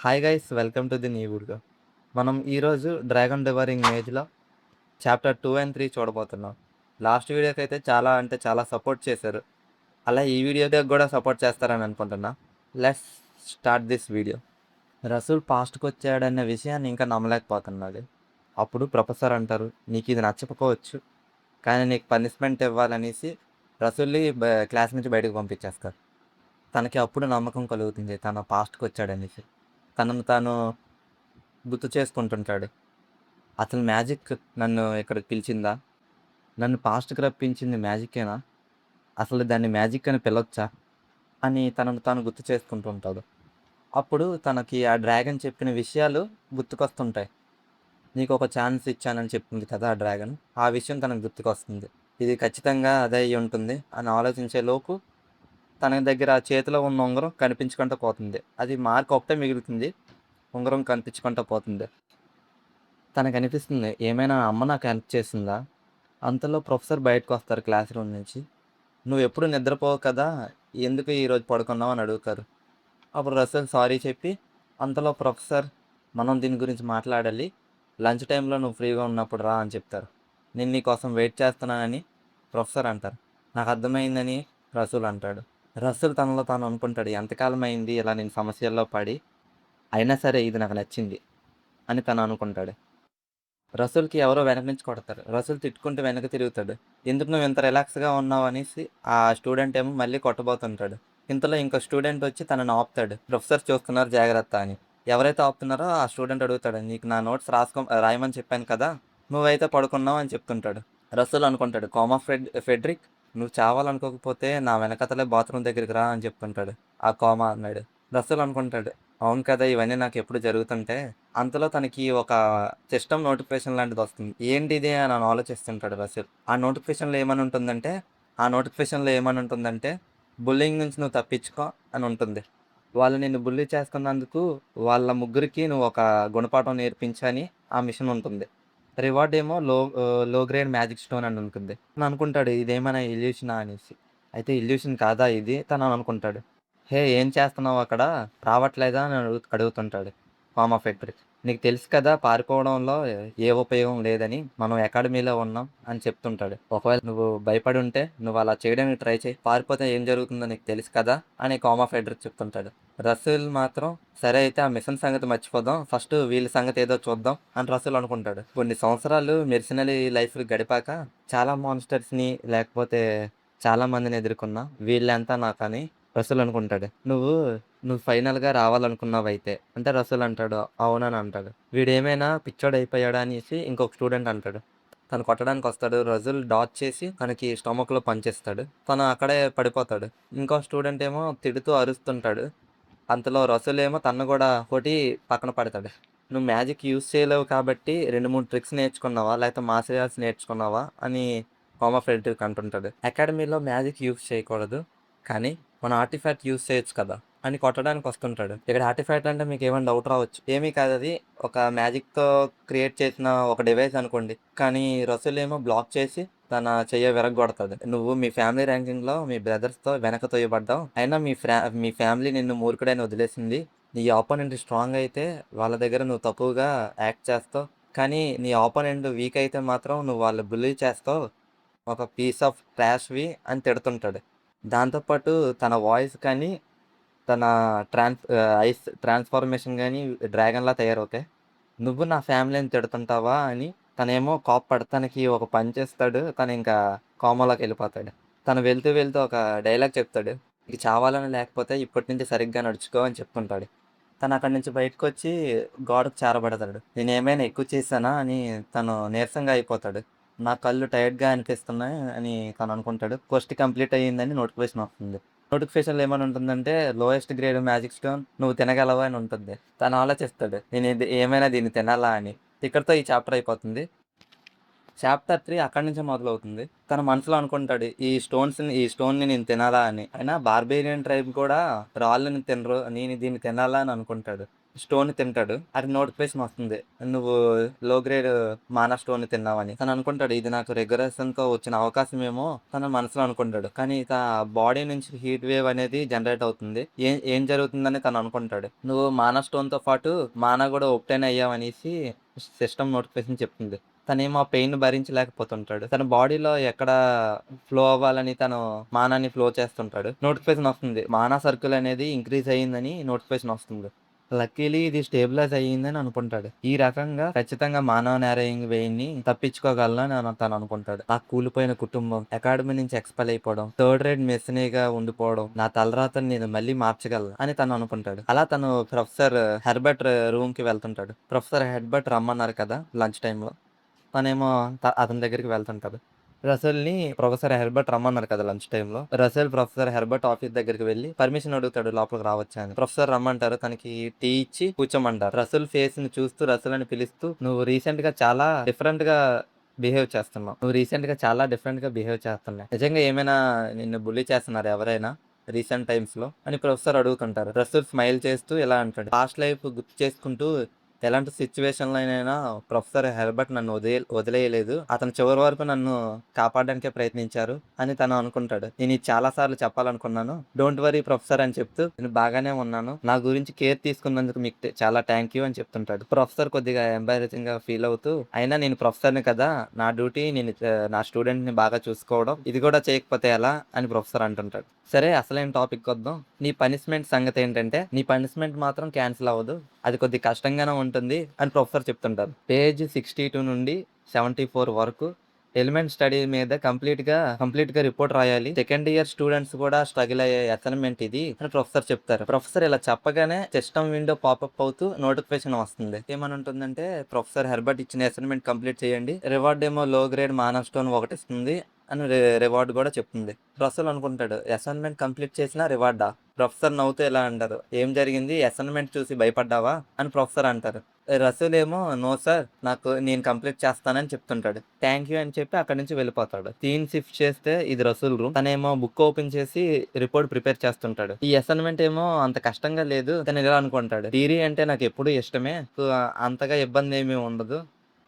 Hi guys welcome to the new video. మనం ఈరోజు dragon డివరింగ్ మేజ్లో chapter 2 and 3 చూడబోతున్నాం. Last వీడియోకి అయితే చాలా అంటే చాలా సపోర్ట్ చేశారు. అలా ఈ వీడియోకి కూడా సపోర్ట్ చేస్తారని అనుకుంటున్నా. Let's start this video. Rasool పాస్ట్కి వచ్చాడన్న విషయాన్ని ఇంకా నమ్మలేకపోతున్నాడు. అప్పుడు ప్రొఫెసర్ అంటారు, నీకు ఇది నచ్చకపోవచ్చు, కానీ నీకు పనిష్మెంట్ ఇవ్వాలనేసి రసూల్ని క్లాస్ నుంచి బయటకు పంపించేస్తారు. తనకి అప్పుడు నమ్మకం కలుగుతుంది తన పాస్ట్కి వచ్చాడనేసి. తనను తాను గుర్తు చేసుకుంటుంటాడు. అసలు మ్యాజిక్ నన్ను ఇక్కడికి పిలిచిందా? నన్ను పాస్ట్‌కి రప్పించింది మ్యాజిక్కేనా? అసలు దాన్ని మ్యాజిక్ అని పిలవచ్చా? అని తనను తాను గుర్తు చేసుకుంటూ ఉంటాడు. అప్పుడు తనకి ఆ డ్రాగన్ చెప్పిన విషయాలు గుర్తుకొస్తుంటాయి. నీకొక ఛాన్స్ ఇచ్చానని చెప్తుంది కదా ఆ డ్రాగన్. ఆ విషయం తనకు గుర్తుకొస్తుంది. ఇది ఖచ్చితంగా అదే అయ్యుంటుంది అని ఆలోచించే లోపు తన దగ్గర ఆ చేతిలో ఉన్న ఉంగరం కనిపించకుండా పోతుంది. అది మార్క్ ఒకటే మిగులుతుంది. ఉంగరం కనిపించకుండా పోతుంది. తనకనిపిస్తుంది ఏమైనా అమ్మ నాకు హెల్ప్ చేసిందా? అంతలో ప్రొఫెసర్ బయటకొస్తారు క్లాస్ రూమ్ నుంచి. "నువ్వెప్పుడు నిద్రపోవు కదా! ఎందుకు ఈరోజు పడుకున్నావు?" అని అడుగుతారు. అప్పుడు రసూల్ సారీ చెప్పి, అంతలో ప్రొఫెసర్ మనం దీని గురించి మాట్లాడాలి. లంచ్ టైమ్‌లో నువ్వు ఫ్రీగా ఉన్నప్పుడు రా అని చెప్తారు. నేను నీకోసం వెయిట్ చేస్తున్నానని ప్రొఫెసర్ అంటారు. నాకు అర్థమైందని రసూల్ అంటాడు. రసూల్ తనలో తాను అనుకుంటాడు ఎంతకాలం అయింది ఇలా నేను సమస్యల్లో పడి, అయినా సరే ఇది నాకు నచ్చింది అని తను అనుకుంటాడు. రసూల్‌కి ఎవరో వెనక నుంచి కొడతారు. రసూల్ తిట్టుకుంటూ వెనక్కి తిరుగుతాడు. "ఎందుకు నువ్వు ఇంత రిలాక్స్‌గా ఉన్నావు" అనేసి ఆ స్టూడెంట్ ఏమో మళ్ళీ కొట్టబోతుంటాడు. ఇంతలో ఇంకో స్టూడెంట్ వచ్చి తనని ఆపుతాడు. "ప్రొఫెసర్ చూస్తున్నారు జాగ్రత్త" అని. ఎవరైతే ఆపుతున్నారో ఆ స్టూడెంట్ అడుగుతాడు. "నీకు నా నోట్స్ రాయమని చెప్పాను కదా! నువ్వైతే పడుకున్నావు" అని చెప్తుంటాడు. రసూల్ అనుకుంటాడు, "కోమా ఫెడ్రిక్ నువ్వు చావాలనుకోకపోతే నా వెనకాతలే బాత్రూమ్ దగ్గరికి రా" అని చెప్తుంటాడు. ఆ కోమా అన్నాడు. రసూల్ అనుకుంటాడు, అవును కదా! ఇవన్నీ నాకెప్పుడు జరుగుతుంటే అంతలో తనకి ఒక సిస్టమ్ నోటిఫికేషన్ లాంటిదొస్తుంది. ఏంటిది అని ఆలోచిస్తుంటాడు రసూల్. ఆ నోటిఫికేషన్‌లో ఏమనుంటుందంటే, బుల్లీయింగ్ నుంచి నువ్వు తప్పించుకో అని ఉంటుంది. వాళ్ళు నిన్ను బుల్లీ చేస్తున్నందుకు వాళ్ళ ముగ్గురికి నువ్వొక గుణపాఠం నేర్పించని ఆ మిషన్ ఉంటుంది. రివార్డ్ ఏమో లో గ్రేడ్ మ్యాజిక్ స్టోన్ అని ఉంటుంది. తననుకుంటాడు ఇదేమైనా ఇల్యూషనా అనేసి. అయితే ఇల్యూషన్ కాదా ఇది? తననుకుంటాడు. హే! ఏం చేస్తున్నావక్కడ? రావట్లేదా? అని అడుగుతుంటాడు మామ ఫెక్టరీ. నీకు తెలుసు కదా పారిపోవడంలో ఏ ఉపయోగం లేదని. మనం అకాడమీలో ఉన్నాం అని చెప్తుంటాడు. ఒకవేళ నువ్వు భయపడుంటే నువ్వలా చేయడానికి ట్రై చెయి. పారిపోతే ఏం జరుగుతుందో నీకు తెలుసు కదా! అని కామా ఫెడరిక్ చెప్తుంటాడు. రసూల్ మాత్రం సరే అయితే ఆ మిషన్ సంగతి మర్చిపోదాం. ఫస్ట్ వీళ్ళ సంగతి ఏదో చూద్దాం అని రసూల్ అనుకుంటాడు. కొన్ని సంవత్సరాలు మెర్సనరీ లైఫ్ గడిపాక చాలా మాన్స్టర్స్‌ని లేకపోతే చాలా మందిని ఎదుర్కొన్నా. వీళ్ళెంత నాకని రసూల్ అనుకుంటాడు. నువ్వు ఫైనల్‌గా రావాలనుకున్నావైతే. అంటే రసూల్ అంటాడు, అవునని అంటాడు. వీడేమైనా పిచ్చోడయిపోయాడా అనేసి ఇంకొక స్టూడెంట్ అంటాడు. తను కొట్టడానికొస్తాడు. రసూల్ డాచ్ చేసి తనకి స్టొమక్‌లో పంచ్ ఇస్తాడు. తను అక్కడే పడిపోతాడు. ఇంకో స్టూడెంట్ ఏమో తిడుతూ అరుస్తుంటాడు. అంతలో రసూల్ ఏమో తనను గూడా కొట్టి పక్కన పడతాడు. "నువ్వు మ్యాజిక్ యూజ్ చేయలేవు కాబట్టి 2, 3 ట్రిక్స్ నేర్చుకున్నావా? లేకపోతే మార్షల్ ఆర్ట్స్ నేర్చుకున్నావా?" అని హోమో ఫ్రెడరిక్ అంటుంటాడు. "అకాడమీలో మ్యాజిక్ యూజ్ చేయకూడదు. కానీ మన ఆర్టిఫాక్ట్ యూజ్ చేయొచ్చు కదా!" అని కొట్టడానికొస్తుంటాడు. ఇక్కడ ఆర్టిఫాక్ట్ అంటే మీకేమైనా డౌట్ రావచ్చు. ఏమీ కాదది. ఒక మ్యాజిక్‌తో క్రియేట్ చేసిన ఒక డివైస్ అనుకోండి. కానీ రసూల్ ఏమో బ్లాక్ చేసి తన చెయ్య విరగ్గొడతాడు. "నువ్వు మీ ఫ్యామిలీ ర్యాంకింగ్‌లో మీ బ్రదర్స్‌తో వెనక తొయ్యబడ్డావు. అయినా మీ ఫ్యామిలీ నిన్ను మూర్ఖుడని వదిలేసింది. నీ ఆపోనెంట్ స్ట్రాంగ్ అయితే వాళ్ళ దగ్గర నువ్వు తక్కువగా యాక్ట్ చేస్తావు. కానీ నీ ఆపోనెంట్ వీక్ అయితే మాత్రం నువ్వు వాళ్ళని బుల్లీ చేస్తావు. ఒక పీస్ ఆఫ్ ట్రాష్‌వి" అని తిడుతుంటాడు. దాంతో పాటు తన వాయిస్ కానీ తన ఐస్ ట్రాన్స్‌ఫర్మేషన్ గాని డ్రాగన్‌లా తయారవుతాయి. "నువ్వు నా ఫ్యామిలీని తిడుతుంటావా?" అని తనేమో కోప్పడి తనకి ఒక పంచేస్తాడు. తనింకా కోమాలోకెళ్ళిపోతాడు. తను వెళ్తూ వెళ్తూ ఒక డైలాగ్ చెప్తాడు. "నీకు చావాలని లేకపోతే ఇప్పటి నుంచి సరిగ్గా నడుచుకో" అని చెప్తుంటాడు. తనక్కడి నుంచి బయటకొచ్చి గోడకు చేరబడతాడు. నేనేమైనా ఎక్కువ చేశానా అని తను నీరసంగా అయిపోతాడు. నా కళ్ళు టైర్డ్‌గా అనిపిస్తున్నాయి అని తననుకుంటాడు. క్వెస్ట్ కంప్లీట్ అయ్యిందని నోటిఫికేషన్ వస్తుంది. నోటిఫికేషన్‌లో ఏమని ఉంటుందంటే, లోయెస్ట్ గ్రేడ్ మ్యాజిక్ స్టోన్ నువ్వు తినగలవా అని ఉంటుంది. తను ఆలోచిస్తాడు. నేను ఏమైనా దీన్ని తినాలా అని. ఇక్కడితో ఈ చాప్టర్ అయిపోతుంది. చాప్టర్ 3 అక్కడి నుంచే మొదలవుతుంది. తన మనసులో అనుకుంటాడు, ఈ స్టోన్‌ని నేను తినాలా అని. అయినా బార్బేరియన్ ట్రైబ్ కూడా రాళ్ళని తినరు. నేను దీన్ని తినాలా అని అనుకుంటాడు. స్టోన్‌ని తింటాడు. అది నోటిఫికేషన్ వస్తుంది. నువ్వు లో గ్రేడ్ మానా స్టోన్‌ని తిన్నావని. తను అనుకుంటాడు, ఇది నాకు రిగ్రెషన్‌తో వచ్చిన అవకాశమేమో తన మనసులో అనుకుంటాడు. కానీ బాడీ నుంచి హీట్ వేవ్ అనేది జనరేట్ అవుతుంది. ఏం ఏం జరుగుతుందని తను అనుకుంటాడు. నువ్వు మానా స్టోన్‌తో పాటు మానా కూడా ఒబ్టైన్ అయ్యావనేసి సిస్టమ్ నోటిఫికేషన్ చెప్తుంది. తనేమో ఆ పెయిన్ భరించలేకపోతుంటాడు. తన బాడీలో ఎక్కడ ఫ్లో అవ్వాలని తను మానాన్ని ఫ్లో చేస్తుంటాడు. నోటిఫికేషన్ వస్తుంది. మానా సర్కిల్ అనేది ఇంక్రీజ్ అయ్యిందని నోటిఫికేషన్ వస్తుంది. లక్కీలీ ఇది స్టేబిలైజ్ అయ్యిందని అనుకుంటాడు. ఈ రకంగా ఖచ్చితంగా మానవ నేరయింగ్ వేయిని తప్పించుకోగలను అని తను అనుకుంటాడు. ఆ కూలిపోయిన కుటుంబం, అకాడమీ నుంచి ఎక్స్‌పెల్ అయిపోవడం, థర్డ్ రేట్ మెస్సనీగా ఉండిపోవడం, నా తలరాతని నేను మళ్ళీ మార్చగలను అని తను అనుకుంటాడు. అలా తను ప్రొఫెసర్ హెర్బర్ట్ రూమ్‌కి వెళ్తుంటాడు. ప్రొఫెసర్ హెర్బర్ట్ రమ్మన్నారు కదా లంచ్ టైమ్‌లో. తనేమో అతని దగ్గరికి వెళ్తుంటాడు. రసల్‌ని ప్రొఫెసర్ హెర్బర్ట్ రమ్మన్నారు కదా లంచ్ టైమ్‌లో. రసల్ ప్రొఫెసర్ హెర్బర్ట్ ఆఫీస్ దగ్గరికి వెళ్లి పర్మిషన్ అడుగుతాడు లోపలికి రావచ్చా అని. ప్రొఫెసర్ రమ్మంటారు. తనకి టీ ఇచ్చి కూర్చోమంటారు. రసల్ ఫేస్‌ని చూస్తూ రసల్ అని పిలుస్తూ, "నువ్వు రీసెంట్‌గా చాలా డిఫరెంట్‌గా బిహేవ్ చేస్తున్నావు. నువ్వు రీసెంట్‌గా చాలా డిఫరెంట్‌గా బిహేవ్ చేస్తున్నావు. నిజంగా ఏమైనా నిన్ను బుల్లీ చేస్తున్నారా ఎవరైనా రీసెంట్ టైమ్స్‌లో?" అని ప్రొఫెసర్ అడుగుతుంటారు. రసూల్ స్మైల్ చేస్తూ ఇలా అంటాడు. పాస్ట్ లైఫ్ గుర్తు చేసుకుంటూ ఎలాంటి సిట్యుయేషన్‌లోనైనా ప్రొఫెసర్ హెర్బర్ట్ నన్ను వదిలేయలేదు. అతను చివరి వరకు నన్ను కాపాడడానికే ప్రయత్నించారు అని తను అనుకుంటాడు. నేను ఇది చాలా సార్లు చెప్పాలనుకున్నాను. డోంట్ వర్రీ ప్రొఫెసర్ అని చెప్తూ, నేను బాగానే ఉన్నాను. నా గురించి కేర్ తీసుకున్నందుకు మీకు చాలా థాంక్ యూ అని చెప్తుంటాడు. ప్రొఫెసర్ కొద్దిగా ఎంబారసింగ్‌గా ఫీల్ అవుతూ, అయినా నేను ప్రొఫెసర్‌ని కదా! నా డ్యూటీ నా స్టూడెంట్‌ని బాగా చూసుకోవడం. ఇది కూడా చేయకపోతే ఎలా? అని ప్రొఫెసర్ అంటుంటాడు. సరే అసలైన టాపిక్‌కొద్దాం. నీ పనిష్మెంట్ సంగతేంటంటే, నీ పనిష్మెంట్ మాత్రం క్యాన్సిల్ అవ్వదు. అది కొద్దిగా కష్టంగానే ఉంటుంది అని ప్రొఫెసర్ చెప్తుంటారు. పేజ్ 62 నుండి 74 వరకు ఎలిమెంట్ స్టడీ మీద కంప్లీట్‌గా రిపోర్ట్ రాయాలి. సెకండ్ ఇయర్ స్టూడెంట్స్ కూడా స్ట్రగుల్ అయ్యే అసైన్‌మెంట్ ఇది అని ప్రొఫెసర్ చెప్తారు. ప్రొఫెసర్ ఇలా చెప్పగానే సిస్టమ్ విండో పాపప్ అవుతూ నోటిఫికేషన్ వస్తుంది. ఏమని ఉంటుందంటే, ప్రొఫెసర్ హెర్బర్ట్ ఇచ్చిన అసైన్‌మెంట్ కంప్లీట్ చేయండి. రివార్డ్ ఏమో లో గ్రేడ్ మానవ్ స్టోన్ ఒకటిస్తుంది అని రివార్డ్ కూడా చెప్తుంది. రసూల్ అనుకుంటాడు, అసైన్‌మెంట్ కంప్లీట్ చేసినా రివార్డా? ప్రొఫెసర్ నవ్వుతూ ఇలా అంటారు, ఏం జరిగింది? అసైన్‌మెంట్ చూసి భయపడ్డావా? అని ప్రొఫెసర్ అంటారు. రసూల్ ఏమో నో సార్, నేను కంప్లీట్ చేస్తానని చెప్తుంటాడు. థ్యాంక్ యూ అని చెప్పి అక్కడి నుంచి వెళ్ళిపోతాడు. సీన్ షిఫ్ట్ చేస్తే ఇది రసూల్ రూమ్. తనేమో బుక్ ఓపెన్ చేసి రిపోర్ట్ ప్రిపేర్ చేస్తుంటాడు. ఈ అసైన్‌మెంట్ ఏమో అంత కష్టంగా లేదు. తను ఇలా అనుకుంటాడు, థియరీ అంటే నాకు ఎప్పుడూ ఇష్టమే. సో, అంతగా ఇబ్బంది ఏమీ ఉండదు.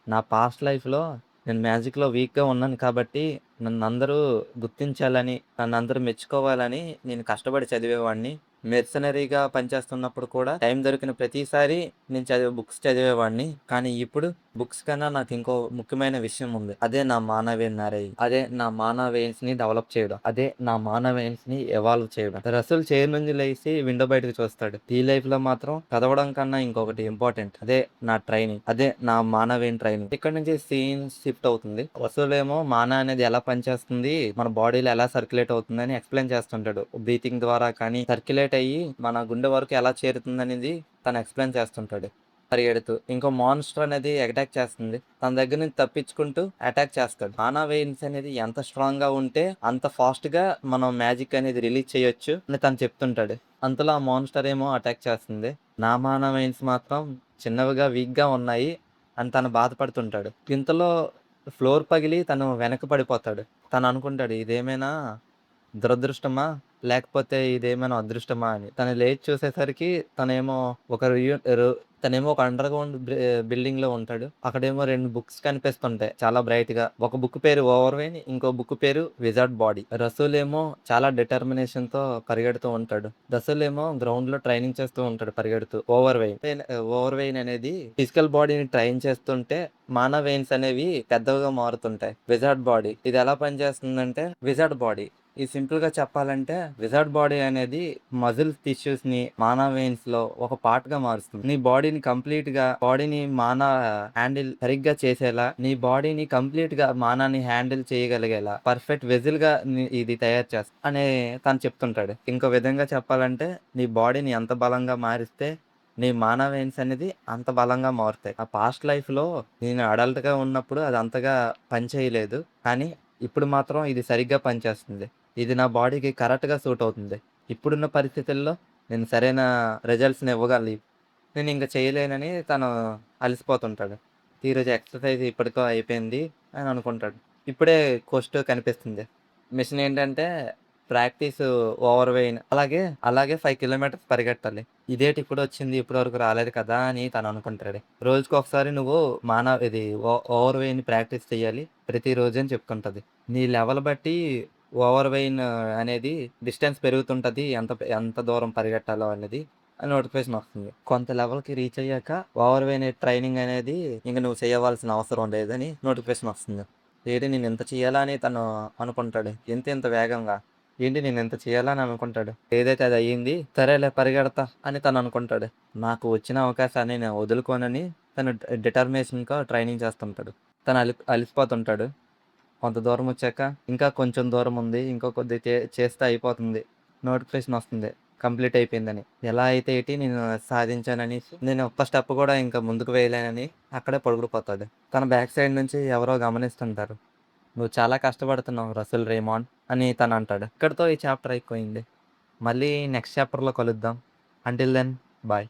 నా పాస్ట్ లైఫ్‌లో నేను మ్యాజిక్‌లో వీక్‌గా ఉన్నాను కాబట్టి నన్నందరూ గుర్తించాలని, నన్నందరూ మెచ్చుకోవాలని నేను కష్టపడి చదివేవాడిని. మెర్సనరీగా పనిచేస్తున్నప్పుడు కూడా టైం దొరికిన ప్రతిసారి నేను బుక్స్ చదివేవాడిని. కానీ ఇప్పుడు బుక్స్ కన్నా నాకు ఇంకో ముఖ్యమైన విషయం ఉంది. అదే నా మానవీయ నరేయి. అదే నా మానవేయన్స్‌ని డెవలప్ చేయడం. అదే నా మానవేయన్స్‌ని ఎవాల్వ్ చేయడం. రసూల్ చైర్ నుంచి లేసి విండో బయటకు చూస్తాడు. ఈ లైఫ్‌లో మాత్రం చదవడం కన్నా ఇంకొకటి ఇంపార్టెంట్. అదే నా ట్రైనింగ్. అదే నా మానవేయన్ ట్రైనింగ్. ఇక్కడ నుంచి సీన్ షిఫ్ట్ అవుతుంది. రసూల్ ఏమో మానా అనేది ఎలా పనిచేస్తుంది, మన బాడీలో ఎలా సర్క్యులేట్ అవుతుందని ఎక్స్‌ప్లెయిన్ చేస్తుంటాడు. బ్రీతింగ్ ద్వారా కానీ సర్క్యులేట్ అయ్యి మన గుండె వరకు ఎలా చేరుతుందనేది తను ఎక్స్‌ప్లెయిన్ చేస్తుంటాడు. పరిగెడుతూ ఇంకో మాన్స్టర్ అనేది అటాక్ చేస్తుంది. తన దగ్గర నుంచి తప్పించుకుంటూ అటాక్ చేస్తాడు. మానా వెయిన్స్ అనేది ఎంత స్ట్రాంగ్ గా ఉంటే అంత ఫాస్ట్ గా మనం మ్యాజిక్ అనేది రిలీజ్ చేయొచ్చు అని తను చెప్తుంటాడు. అంతలో ఆ మాన్స్టర్ ఏమో అటాక్ చేస్తుంది. నా మానా వెయిన్స్ మాత్రం చిన్నవిగా వీక్ గా ఉన్నాయి అని తను బాధపడుతుంటాడు. ఇంతలో ఫ్లోర్ పగిలి తను వెనక్కి పడిపోతాడు. తను అనుకుంటాడు, ఇదేమైనా దురదృష్టమా? లేకపోతే ఇదేమైనా అదృష్టమా అని. తను లేచి చూసేసరికి తనేమో ఒక రియు రు తనేమో ఒక అండర్‌గ్రౌండ్ బిల్డింగ్‌లో ఉంటాడు. అక్కడేమో 2 బుక్స్ కనిపిస్తుంటాయి చాలా బ్రైట్‌గా. ఒక బుక్ పేరు 'ఓవర్‌వెయిన్' ఇంకో బుక్ పేరు 'విజార్డ్ బాడీ'. రసూల్ ఏమో చాలా డిటర్మినేషన్‌తో పరిగెడుతూ ఉంటాడు. రసూల్ ఏమో గ్రౌండ్‌లో ట్రైనింగ్ చేస్తూ ఉంటాడు పరిగెడుతూ. 'ఓవర్‌వెయిన్' అనేది ఫిజికల్ బాడీని ట్రైన్ చేస్తుంటే మానా వెయిన్స్ అనేవి పెద్దవిగా మారుతుంటాయి. విజార్డ్ బాడీ ఇది ఎలా పనిచేస్తుందంటే, విజార్డ్ బాడీ ఇది సింపుల్‌గా చెప్పాలంటే విజార్డ్ బాడీ అనేది మజిల్ టిష్యూస్‌ని మానా వెయిన్స్‌లో ఒక పార్ట్‌గా మారుస్తుంది. నీ బాడీని మానా హ్యాండిల్ సరిగ్గా చేసేలా, నీ బాడీని కంప్లీట్‌గా మానాని హ్యాండిల్ చేయగలిగేలా పర్ఫెక్ట్ వెజిల్‌గా ఇది తయారు చేస్తుంది అని తను చెప్తుంటాడు. ఇంకో విధంగా చెప్పాలంటే నీ బాడీని ఎంత బలంగా మారిస్తే నీ మానా వెయిన్స్ అనేది అంత బలంగా మారుతాయి. ఆ పాస్ట్ లైఫ్‌లో నేను అడల్ట్‌గా ఉన్నప్పుడు అది అంతగా పని చేయలేదు. కానీ ఇప్పుడు మాత్రం ఇది సరిగ్గా పనిచేస్తుంది. ఇది నా బాడీకి కరెక్ట్‌గా సూట్ అవుతుంది. ఇప్పుడున్న పరిస్థితుల్లో నేను సరైన రిజల్ట్స్‌ని ఇవ్వగలి నేనింక చేయలేనని తను అలసిపోతుంటాడు. ఈరోజు ఎక్సర్సైజ్ ఇప్పటితో అయిపోయింది అని అనుకుంటాడు. ఇప్పుడే కోస్ట్ కనిపిస్తుంది. మిషన్ ఏంటంటే ప్రాక్టీస్ ఓవర్ వెయిన్ అలాగే 5 కిలోమీటర్స్ పరిగెట్టాలి. ఇదేటి ఇప్పుడొచ్చింది ఇప్పటివరకు రాలేదు కదా! అని తను అనుకుంటాడు. రోజుకొకసారి నువ్వు ఇది ఓవర్ వెయిన్ ప్రాక్టీస్ చేయాలి ప్రతిరోజు అని చెప్తుంటది. నీ లెవెల్ బట్టి ఓవర్ వెయిన్ అనేది డిస్టెన్స్ పెరుగుతుంటది. ఎంత దూరం పరిగెట్టాలో అనేది నోటిఫికేషన్ వస్తుంది. కొంత లెవెల్‌కి రీచ్ అయ్యాక ఓవర్ వెయిన్ ట్రైనింగ్ అనేది ఇంక నువ్వు చేయవలసిన అవసరం లేదని నోటిఫికేషన్ వస్తుంది. ఏంటి నేనింత చేయాలా అని తను అనుకుంటాడు. ఇంత వేగంగా. ఏంటి నేనింత చేయాలా అని అనుకుంటాడు. ఏదైతే అది అయ్యింది. సరేలే పరిగెడతా అని తను అనుకుంటాడు. నాకు వచ్చిన అవకాశాన్ని నేను వదులుకోనని తను డిటర్మినేషన్‌గా ట్రైనింగ్ చేస్తుంటాడు. తను అలిసిపోతుంటాడు. కొంత దూరం వచ్చాక ఇంకా కొంచెం దూరం ఉంది. ఇంకో కొద్దిగా చేస్తే అయిపోతుంది. నోటిఫికేషన్ వస్తుంది. కంప్లీట్ అయిపోయిందని. ఎలా అయితే ఏటి నేను సాధించాననేసి నేను ఒక్క స్టెప్ కూడా ఇంకా ముందుకు వేయలేనని అక్కడే పడుకుండిపోతాడు. తన బ్యాక్ సైడ్ నుంచి ఎవరో గమనిస్తుంటారు. "నువ్వు చాలా కష్టపడుతున్నావు రసూల్ రేమాండ్" అని తనంటాడు. ఇక్కడితో ఈ చాప్టర్ అయిపోయింది. మళ్ళీ నెక్స్ట్ చాప్టర్‌లో కలుద్దాం. Until then bye.